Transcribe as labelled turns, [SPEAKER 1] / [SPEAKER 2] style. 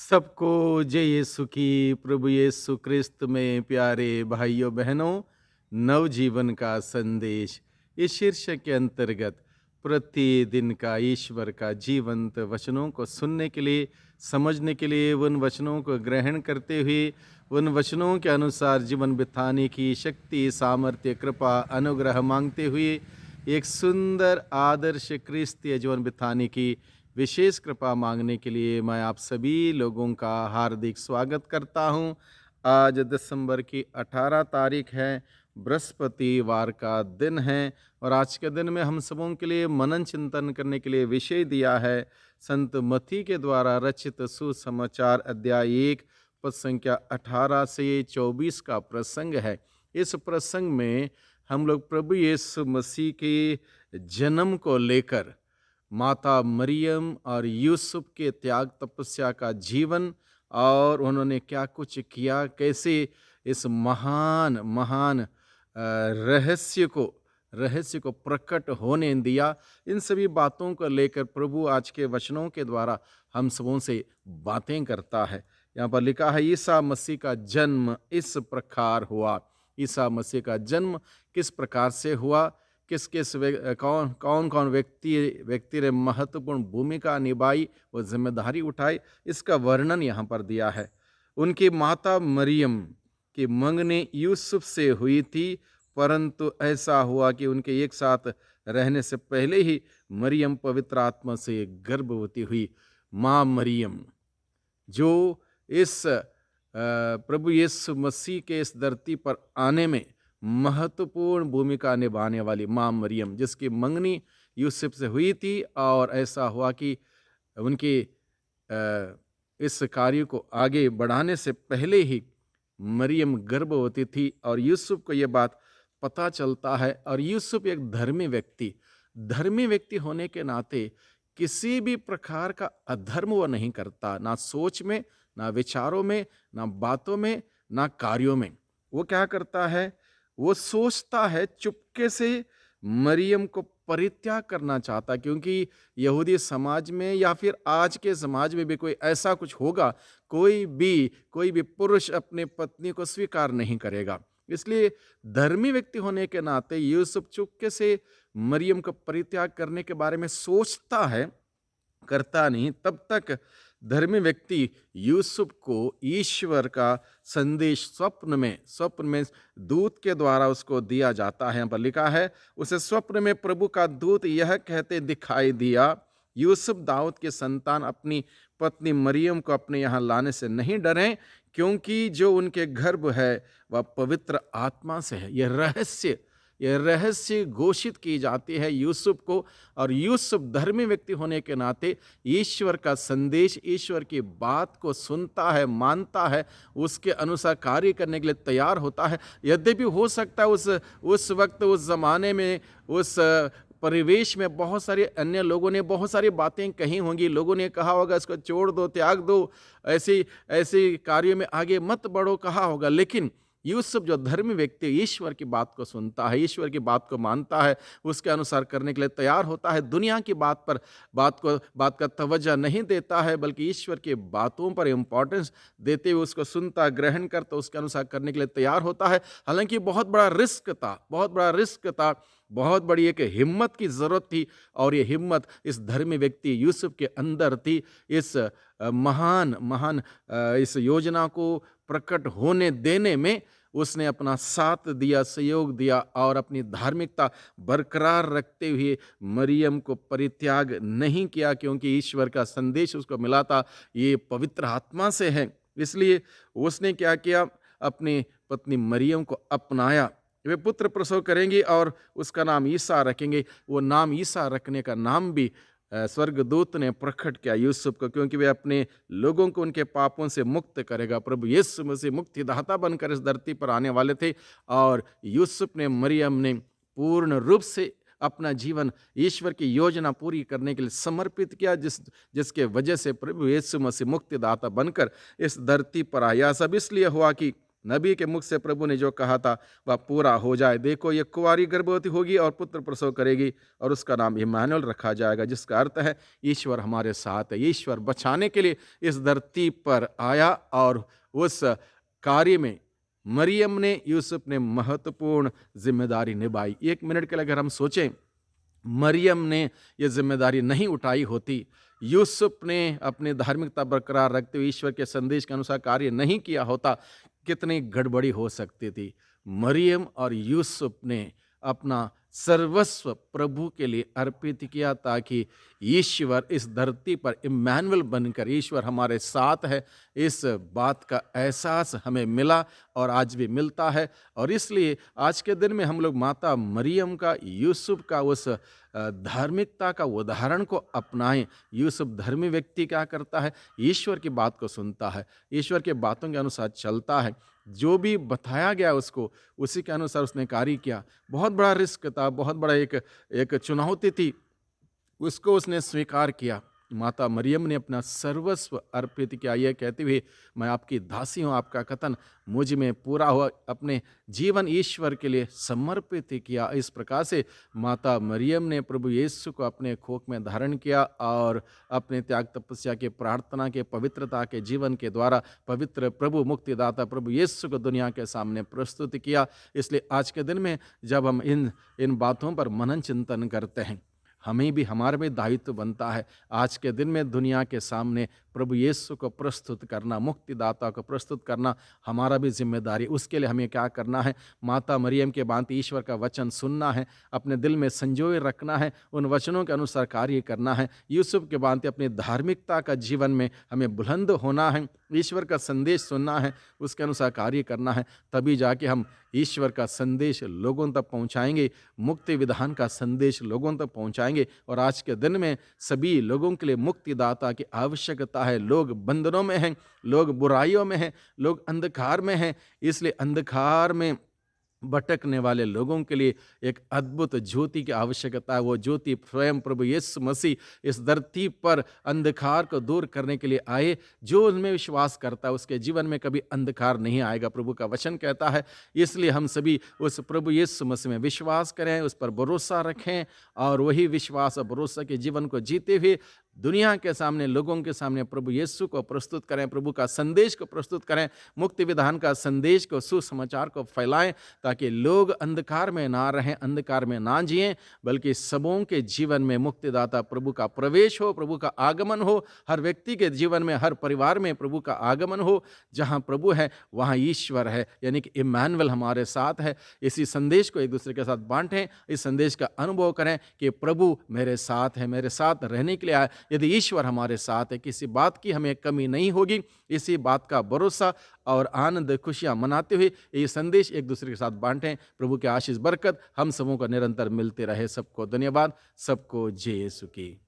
[SPEAKER 1] सबको जय यीशु की। प्रभु यीशु क्रिस्त में प्यारे भाइयों बहनों, नवजीवन का संदेश इस शीर्षक के अंतर्गत प्रतिदिन का ईश्वर का जीवंत वचनों को सुनने के लिए, समझने के लिए, उन वचनों को ग्रहण करते हुए उन वचनों के अनुसार जीवन बिताने की शक्ति, सामर्थ्य, कृपा, अनुग्रह मांगते हुए एक सुंदर आदर्श क्रिस्तीय जीवन बिताने की विशेष कृपा मांगने के लिए मैं आप सभी लोगों का हार्दिक स्वागत करता हूं। आज दिसंबर की 18 तारीख है, बृहस्पतिवार का दिन है और आज के दिन में हम सबों के लिए मनन चिंतन करने के लिए विषय दिया है संत मत्ती के द्वारा रचित सुसमाचार अध्याय 1 पद संख्या 18 से 24 का प्रसंग है। इस प्रसंग में हम लोग प्रभु यीशु मसीह के जन्म को लेकर माता मरियम और यूसुफ के त्याग तपस्या का जीवन और उन्होंने क्या कुछ किया, कैसे इस महान महान रहस्य को प्रकट होने दिया, इन सभी बातों को लेकर प्रभु आज के वचनों के द्वारा हम सबों से बातें करता है। यहाँ पर लिखा है, ईसा मसीह का जन्म इस प्रकार हुआ। ईसा मसीह का जन्म किस प्रकार से हुआ, किस किस कौन कौन कौन व्यक्ति ने महत्वपूर्ण भूमिका निभाई, वो जिम्मेदारी उठाई, इसका वर्णन यहाँ पर दिया है। उनकी माता मरियम की मंगनी यूसुफ से हुई थी, परंतु ऐसा हुआ कि उनके एक साथ रहने से पहले ही मरियम पवित्र आत्मा से गर्भवती हुई। माँ मरियम जो इस प्रभु यीशु मसीह के इस धरती पर आने में महत्वपूर्ण भूमिका निभाने वाली माँ मरियम, जिसकी मंगनी यूसुफ से हुई थी और ऐसा हुआ कि उनके इस कार्य को आगे बढ़ाने से पहले ही मरियम गर्भवती थी और यूसुफ को यह बात पता चलता है। और यूसुफ एक धर्मी व्यक्ति होने के नाते किसी भी प्रकार का अधर्म वो नहीं करता, ना सोच में, ना विचारों में, ना बातों में, ना कार्यों में। वो क्या करता है, वो सोचता है चुपके से मरियम को परित्याग करना चाहता, क्योंकि यहूदी समाज में या फिर आज के समाज में भी कोई ऐसा कुछ होगा, कोई भी पुरुष अपने पत्नी को स्वीकार नहीं करेगा। इसलिए धर्मी व्यक्ति होने के नाते यूसुफ चुपके से मरियम को परित्याग करने के बारे में सोचता है, करता नहीं। तब तक धर्मी व्यक्ति यूसुफ को ईश्वर का संदेश स्वप्न में दूत के द्वारा उसको दिया जाता है। यहाँ पर लिखा है, उसे स्वप्न में प्रभु का दूत यह कहते दिखाई दिया, यूसुफ दाऊद के संतान अपनी पत्नी मरियम को अपने यहाँ लाने से नहीं डरें, क्योंकि जो उनके गर्भ है वह पवित्र आत्मा से है। यह रहस्य घोषित की जाती है यूसुफ को। और यूसुफ धर्मी व्यक्ति होने के नाते ईश्वर का संदेश, ईश्वर की बात को सुनता है, मानता है, उसके अनुसार कार्य करने के लिए तैयार होता है। यद्यपि हो सकता है उस वक्त, उस ज़माने में, उस परिवेश में बहुत सारे अन्य लोगों ने बहुत सारी बातें कही होंगी। लोगों ने कहा होगा इसको छोड़ दो, त्याग दो, ऐसे कार्यों में आगे मत बढ़ो कहा होगा। लेकिन यूसुफ जो धर्मी व्यक्ति ईश्वर की बात को सुनता है, ईश्वर की बात को मानता है, उसके अनुसार करने के लिए तैयार होता है, दुनिया की बात का तवज्जो नहीं देता है, बल्कि ईश्वर की बातों पर इम्पोर्टेंस देते हुए उसको सुनता, ग्रहण करता, उसके अनुसार करने के लिए तैयार होता है। हालांकि बहुत बड़ा रिस्क था, बहुत बड़ी एक हिम्मत की जरूरत थी, और ये हिम्मत इस धर्मी व्यक्ति यूसुफ के अंदर थी। इस महान इस योजना को प्रकट होने देने में उसने अपना साथ दिया, सहयोग दिया और अपनी धार्मिकता बरकरार रखते हुए मरियम को परित्याग नहीं किया, क्योंकि ईश्वर का संदेश उसको मिला था, ये पवित्र आत्मा से है। इसलिए उसने क्या किया, अपनी पत्नी मरियम को अपनाया। वे पुत्र प्रसव करेंगे और उसका नाम ईसा रखेंगे। वो नाम ईसा रखने का नाम भी स्वर्गदूत ने प्रकट किया यूसुफ को, क्योंकि वे अपने लोगों को उनके पापों से मुक्त करेगा। प्रभु यीशु मसीह मुक्तिदाता बनकर इस धरती पर आने वाले थे, और यूसुफ ने, मरियम ने पूर्ण रूप से अपना जीवन ईश्वर की योजना पूरी करने के लिए समर्पित किया, जिसके वजह से प्रभु यीशु मसीह मुक्तिदाता बनकर इस धरती पर आया। सब इसलिए हुआ कि नबी के मुख से प्रभु ने जो कहा था वह पूरा हो जाए। देखो, ये कुंवारी गर्भवती होगी और पुत्र प्रसव करेगी और उसका नाम इम्मानुएल रखा जाएगा, जिसका अर्थ है ईश्वर हमारे साथ है। ईश्वर बचाने के लिए इस धरती पर आया और उस कार्य में मरियम ने, यूसुफ ने महत्वपूर्ण जिम्मेदारी निभाई। 1 मिनट के लिए अगर हम सोचें, मरियम ने यह जिम्मेदारी नहीं उठाई होती, यूसुफ ने अपनी धार्मिकता बरकरार रखते हुए ईश्वर के संदेश के अनुसार कार्य नहीं किया होता, कितनी गड़बड़ी हो सकती थी। मरियम और यूसुफ ने अपना सर्वस्व प्रभु के लिए अर्पित किया ताकि ईश्वर इस धरती पर इम्मानुएल बनकर, ईश्वर हमारे साथ है, इस बात का एहसास हमें मिला और आज भी मिलता है। और इसलिए आज के दिन में हम लोग माता मरियम का, यूसुफ का उस धार्मिकता का उदाहरण को अपनाएं। यूसुफ धर्मी व्यक्ति क्या करता है? ईश्वर की बात को सुनता है, ईश्वर के बातों के अनुसार चलता है, जो भी बताया गया उसको उसी के अनुसार उसने कार्य किया। बहुत बड़ा रिस्क था, बहुत बड़ा एक चुनौती थी, उसको उसने स्वीकार किया। माता मरियम ने अपना सर्वस्व अर्पित किया, यह कहते हुए, मैं आपकी दासी हूँ, आपका कथन मुझ में पूरा हुआ। अपने जीवन ईश्वर के लिए समर्पित किया। इस प्रकार से माता मरियम ने प्रभु यीशु को अपने खोक में धारण किया और अपने त्याग तपस्या के, प्रार्थना के, पवित्रता के जीवन के द्वारा पवित्र प्रभु मुक्तिदाता प्रभु यीशु को दुनिया के सामने प्रस्तुत किया। इसलिए आज के दिन में जब हम इन बातों पर मनन चिंतन करते हैं, हमारा भी दायित्व बनता है आज के दिन में दुनिया के सामने प्रभु यीशु को प्रस्तुत करना, मुक्तिदाता को प्रस्तुत करना हमारा भी जिम्मेदारी। उसके लिए हमें क्या करना है? माता मरियम के भांति ईश्वर का वचन सुनना है, अपने दिल में संजोए रखना है, उन वचनों के अनुसार कार्य करना है। यूसुफ के भांति अपनी धार्मिकता का जीवन में हमें बुलंद होना है, ईश्वर का संदेश सुनना है, उसके अनुसार कार्य करना है। तभी जाके हम ईश्वर का संदेश लोगों तक पहुंचाएंगे, मुक्ति विधान का संदेश लोगों तक पहुंचाएंगे। और आज के दिन में सभी लोगों के लिए मुक्तिदाता की आवश्यकता है। लोग बंधनों में हैं, लोग बुराइयों में हैं, लोग अंधकार में हैं। इसलिए अंधकार में भटकने वाले लोगों के लिए एक अद्भुत ज्योति की आवश्यकता है। वो ज्योति स्वयं प्रभु यीशु मसीह इस धरती पर अंधकार को दूर करने के लिए आए। जो उनमें विश्वास करता है उसके जीवन में कभी अंधकार नहीं आएगा, प्रभु का वचन कहता है। इसलिए हम सभी उस प्रभु यीशु मसीह में विश्वास करें, उस पर भरोसा रखें और वही विश्वास और भरोसा के जीवन को जीते हुए दुनिया के सामने, लोगों के सामने प्रभु यीशु को प्रस्तुत करें, प्रभु का संदेश को प्रस्तुत करें, मुक्ति विधान का संदेश को, सुसमाचार को फैलाएं, ताकि लोग अंधकार में ना रहें, अंधकार में ना जिएं, बल्कि सबों के जीवन में मुक्तिदाता प्रभु का प्रवेश हो, प्रभु का आगमन हो। हर व्यक्ति के जीवन में, हर परिवार में प्रभु का आगमन हो। जहाँ प्रभु है वहाँ ईश्वर है, यानी कि इम्मानुएल हमारे साथ है। इसी संदेश को एक दूसरे के साथ बांटें, इस संदेश का अनुभव करें कि प्रभु मेरे साथ है, मेरे साथ रहने के लिए आए। यदि ईश्वर हमारे साथ है, किसी बात की हमें कमी नहीं होगी। इसी बात का भरोसा और आनंद, खुशियां मनाते हुए ये संदेश एक दूसरे के साथ बांटें। प्रभु की आशीष बरकत हम सबों को निरंतर मिलते रहे। सबको धन्यवाद, सबको जय यीशु की।